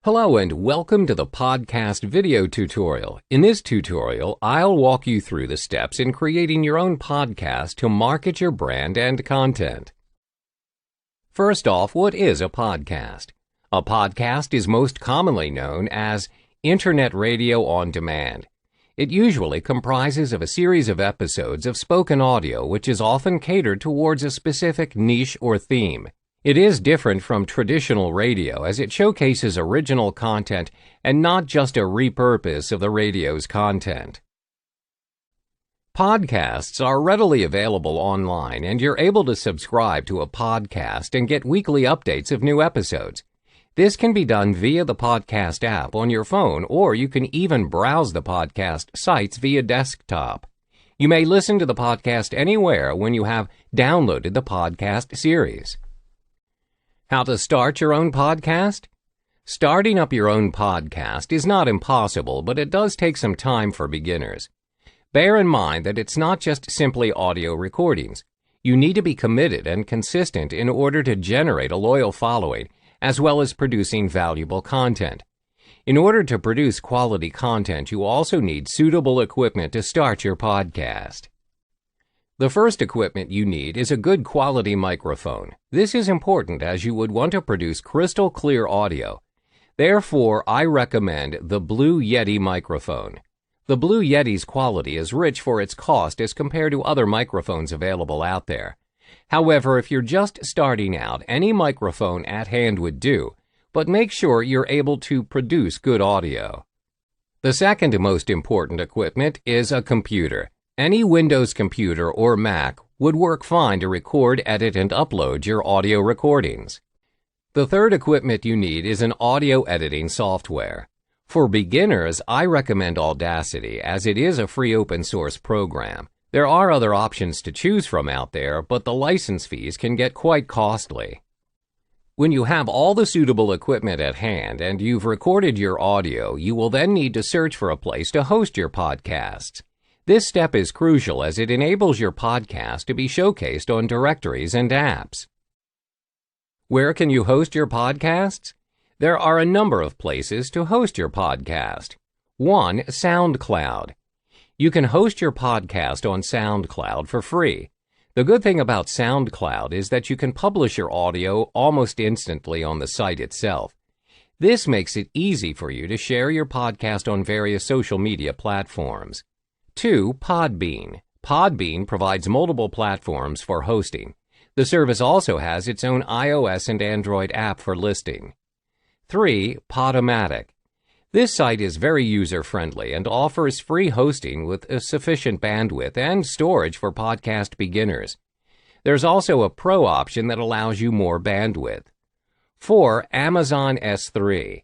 Hello and welcome to the podcast video tutorial. In this tutorial, I'll walk you through the steps in creating your own podcast to market your brand and content. First off, what is a podcast? A podcast is most commonly known as Internet radio on demand. It usually comprises of a series of episodes of spoken audio which is often catered towards a specific niche or theme. It is different from traditional radio as it showcases original content and not just a repurpose of the radio's content. Podcasts are readily available online and you're able to subscribe to a podcast and get weekly updates of new episodes. This can be done via the podcast app on your phone, or you can even browse the podcast sites via desktop. You may listen to the podcast anywhere when you have downloaded the podcast series. How to start your own podcast? Starting up your own podcast is not impossible, but it does take some time for beginners. Bear in mind that it's not just simply audio recordings. You need to be committed and consistent in order to generate a loyal following, as well as producing valuable content. In order to produce quality content, you also need suitable equipment to start your podcast. The first equipment you need is a good quality microphone. This is important as you would want to produce crystal clear audio. Therefore, I recommend the Blue Yeti microphone. The Blue Yeti's quality is rich for its cost as compared to other microphones available out there. However, if you're just starting out, any microphone at hand would do, but make sure you're able to produce good audio. The second most important equipment is a computer. Any Windows computer or Mac would work fine to record, edit, and upload your audio recordings. The third equipment you need is an audio editing software. For beginners, I recommend Audacity as it is a free open source program. There are other options to choose from out there, but the license fees can get quite costly. When you have all the suitable equipment at hand and you've recorded your audio, you will then need to search for a place to host your podcasts. This step is crucial as it enables your podcast to be showcased on directories and apps. Where can you host your podcasts? There are a number of places to host your podcast. 1. SoundCloud. You can host your podcast on SoundCloud for free. The good thing about SoundCloud is that you can publish your audio almost instantly on the site itself. This makes it easy for you to share your podcast on various social media platforms. 2. Podbean. Podbean provides multiple platforms for hosting. The service also has its own iOS and Android app for listing. 3. Podomatic. This site is very user-friendly and offers free hosting with a sufficient bandwidth and storage for podcast beginners. There's also a pro option that allows you more bandwidth. 4. Amazon S3.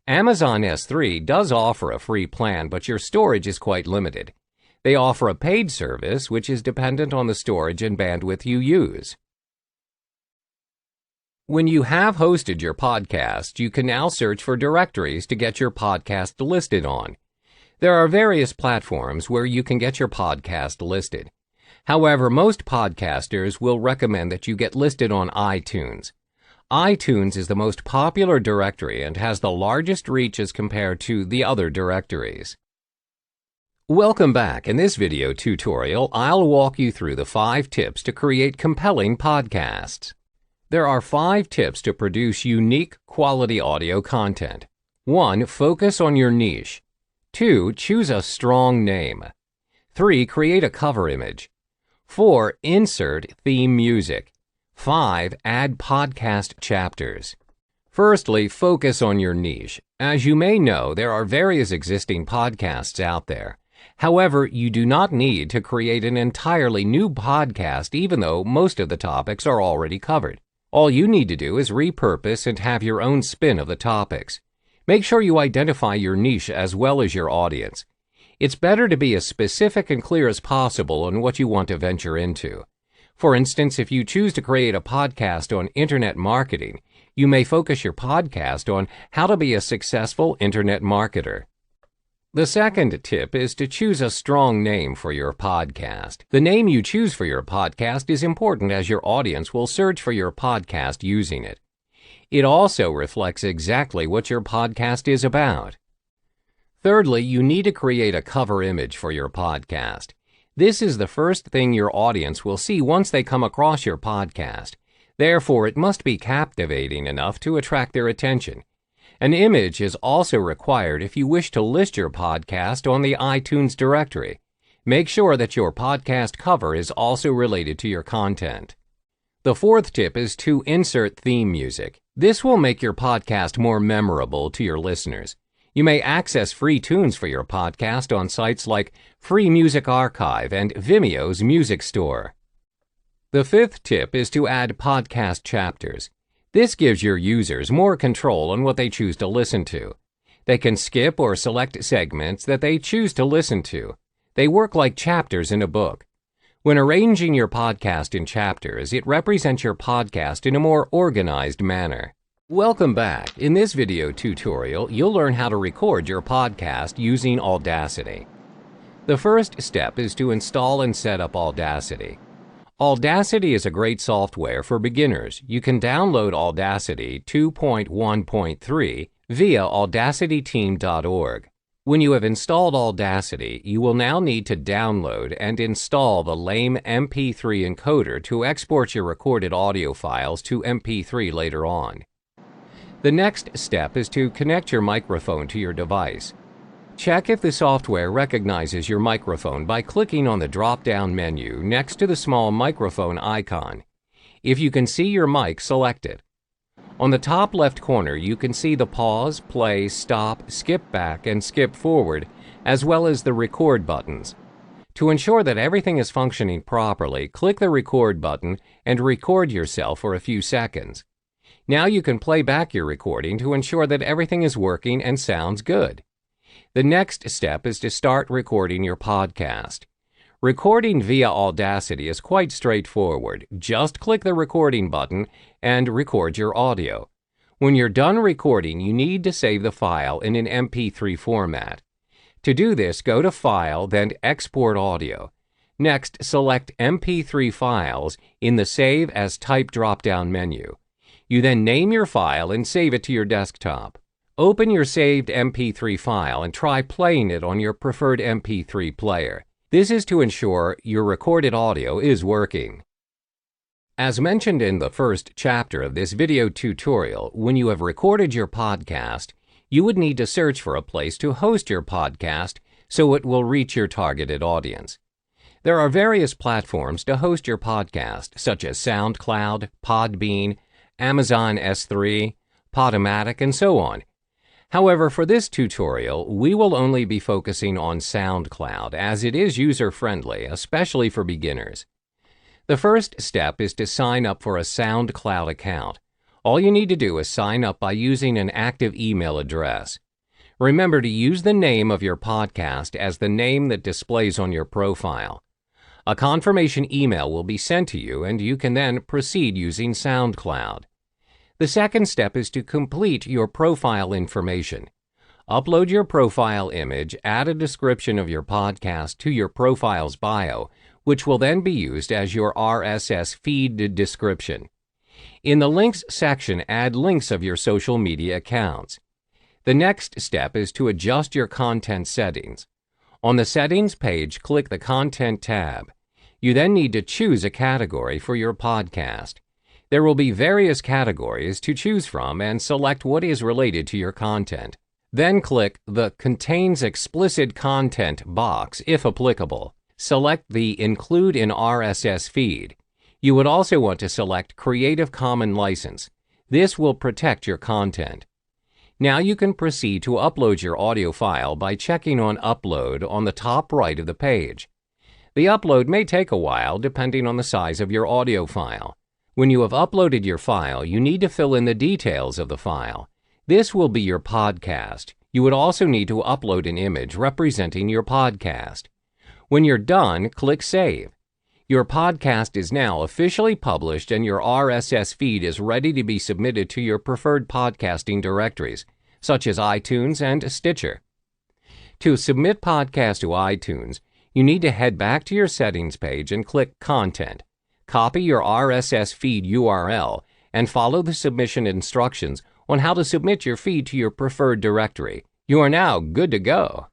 Amazon S3 does offer a free plan, but your storage is quite limited. They offer a paid service, which is dependent on the storage and bandwidth you use. When you have hosted your podcast, you can now search for directories to get your podcast listed on. There are various platforms where you can get your podcast listed. However, most podcasters will recommend that you get listed on iTunes. iTunes is the most popular directory and has the largest reach as compared to the other directories. Welcome back. In this video tutorial, I'll walk you through the 5 tips to create compelling podcasts. There are 5 tips to produce unique, quality audio content. 1. Focus on your niche. 2. Choose a strong name. 3. Create a cover image. 4. Insert theme music. 5. Add podcast chapters. Firstly, focus on your niche. As you may know, there are various existing podcasts out there. However, you do not need to create an entirely new podcast even though most of the topics are already covered. All you need to do is repurpose and have your own spin of the topics. Make sure you identify your niche as well as your audience. It's better to be as specific and clear as possible on what you want to venture into. For instance, if you choose to create a podcast on internet marketing, you may focus your podcast on how to be a successful internet marketer. The second tip is to choose a strong name for your podcast. The name you choose for your podcast is important as your audience will search for your podcast using it. It also reflects exactly what your podcast is about. Thirdly, you need to create a cover image for your podcast. This is the first thing your audience will see once they come across your podcast. Therefore, it must be captivating enough to attract their attention. An image is also required if you wish to list your podcast on the iTunes directory. Make sure that your podcast cover is also related to your content. The fourth tip is to insert theme music. This will make your podcast more memorable to your listeners. You may access free tunes for your podcast on sites like Free Music Archive and Vimeo's Music Store. The fifth tip is to add podcast chapters. This gives your users more control on what they choose to listen to. They can skip or select segments that they choose to listen to. They work like chapters in a book. When arranging your podcast in chapters, it represents your podcast in a more organized manner. Welcome back. In this video tutorial, you'll learn how to record your podcast using Audacity. The first step is to install and set up Audacity. Audacity is a great software for beginners. You can download Audacity 2.1.3 via audacityteam.org. When you have installed Audacity, you will now need to download and install the lame MP3 encoder to export your recorded audio files to MP3 later on. The next step is to connect your microphone to your device. Check if the software recognizes your microphone by clicking on the drop-down menu next to the small microphone icon. If you can see your mic, select it. On the top left corner, you can see the pause, play, stop, skip back, and skip forward, as well as the record buttons. To ensure that everything is functioning properly, click the record button and record yourself for a few seconds. Now you can play back your recording to ensure that everything is working and sounds good. The next step is to start recording your podcast. Recording via Audacity is quite straightforward. Just click the recording button and record your audio. When you're done recording, you need to save the file in an MP3 format. To do this, go to File, then Export Audio. Next, select MP3 Files in the Save as Type drop-down menu. You then name your file and save it to your desktop. Open your saved MP3 file and try playing it on your preferred MP3 player. This is to ensure your recorded audio is working. As mentioned in the first chapter of this video tutorial, when you have recorded your podcast, you would need to search for a place to host your podcast so it will reach your targeted audience. There are various platforms to host your podcast, such as SoundCloud, Podbean, Amazon S3, Podomatic, and so on. However, for this tutorial, we will only be focusing on SoundCloud as it is user-friendly, especially for beginners. The first step is to sign up for a SoundCloud account. All you need to do is sign up by using an active email address. Remember to use the name of your podcast as the name that displays on your profile. A confirmation email will be sent to you and you can then proceed using SoundCloud. The second step is to complete your profile information. Upload your profile image, add a description of your podcast to your profile's bio, which will then be used as your RSS feed description. In the links section, add links of your social media accounts. The next step is to adjust your content settings. On the Settings page, click the Content tab. You then need to choose a category for your podcast. There will be various categories to choose from and select what is related to your content. Then click the Contains Explicit Content box if applicable. Select the Include in RSS feed. You would also want to select Creative Commons license. This will protect your content. Now you can proceed to upload your audio file by checking on Upload on the top right of the page. The upload may take a while depending on the size of your audio file. When you have uploaded your file, you need to fill in the details of the file. This will be your podcast. You would also need to upload an image representing your podcast. When you're done, click Save. Your podcast is now officially published and your RSS feed is ready to be submitted to your preferred podcasting directories, such as iTunes and Stitcher. To submit podcast to iTunes, you need to head back to your settings page and click Content. Copy your RSS feed URL and follow the submission instructions on how to submit your feed to your preferred directory. You are now good to go.